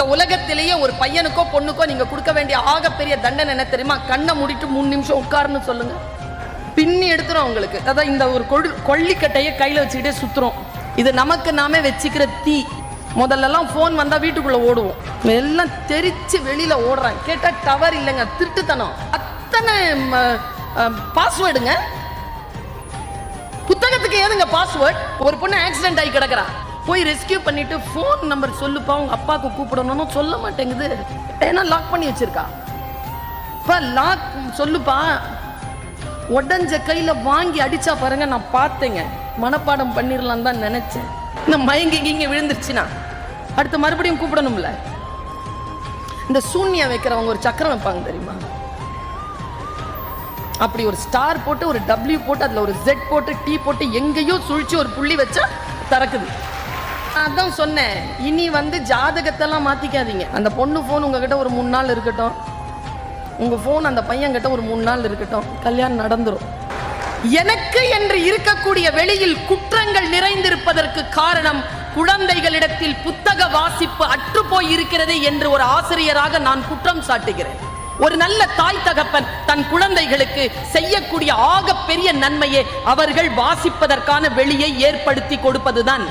இந்த உலகத்திலேயே ஒரு பையனுக்கோ பொண்ணுக்கோ நீங்க கொடுக்க வேண்டிய ஆகப்பெரிய தண்டனை என்ன தெரியுமா? கண்ணை மூடிட்டு 3 நிமிஷம் உட்காருன்னு சொல்லுங்க, பின்னி எடுத்துரும் உங்களுக்கு. அதான் இந்த ஒரு கொள்ளிக்கட்டையை கையில வச்சுக்கிட்டே சுத்துறோம். இது நமக்கு நாமே வச்சுக்கிற தீ. முதல்லலாம் போன் வந்தா வீட்டுக்குள்ள ஓடுவோம், எல்லாம் தெரிச்சு வெளியில ஓடுறாங்க. கேட்டா டவர் இல்லைங்க, திருட்டுத்தனம். அத்தனை பாஸ்வேர்டுங்க. புத்தகத்துக்கு ஏதுங்க பாஸ்வேர்ட்? ஒரு பொண்ணு ஆக்சிடென்ட் ஆகி கிடக்குறா, போய் ரெஸ்கியூ பண்ணிட்டு போன் நம்பர் சொல்லுப்பா உங்க அப்பாவுக்கு கூப்பிடணும்னு சொல்ல மாட்டேங்குது. ஏன்னா லாக் பண்ணி வச்சிருக்கா. லாக் சொல்லுப்பா, உடஞ்ச கையில வாங்கி அடிச்சா பாருங்க. நான் பார்த்தேங்க, மனப்பாடம் பண்ணிடலாம் தான் நினைச்சேன். இந்த மயங்கி இங்க விழுந்துருச்சுன்னா அடுத்து மறுபடியும் கூப்பிடணும்ல. இந்த சூன்யா வைக்கிறவங்க ஒரு சக்கரம் வைப்பாங்க தெரியுமா? அப்படி ஒரு ஸ்டார் போட்டு ஒரு W போட்டு அதுல ஒரு Z போட்டு T போட்டு எங்கேயோ சுழிச்சு ஒரு புள்ளி வச்சா திறக்குது. அதான் சொன்னேன், இனி ஜாதகத்தெல்லாம் மாத்திக்காதீங்க. அந்த பொண்ணு போன் உங்ககிட்ட ஒரு 3 நாள் இருக்கட்டும், உங்க போன் அந்த பையன் கிட்ட ஒரு 3 நாள் இருக்கட்டும், கல்யாணம் நடந்துரும். எனக்கு என்று இருக்கக்கூடிய வெளியில் குற்றங்கள் நிறைந்திருப்பதற்கு காரணம் குழந்தைகளிடத்தில் புத்தக வாசிப்பு அற்றுப்போய் இருக்கிறது என்று ஒரு ஆசிரியராக நான் குற்றம் சாட்டுகிறேன். ஒரு நல்ல தாய் தகப்பன் தன் குழந்தைகளுக்கு செய்யக்கூடிய ஆக பெரிய நன்மையே அவர்கள் வாசிப்பதற்கான வெளியை ஏற்படுத்தி கொடுப்பதுதான்.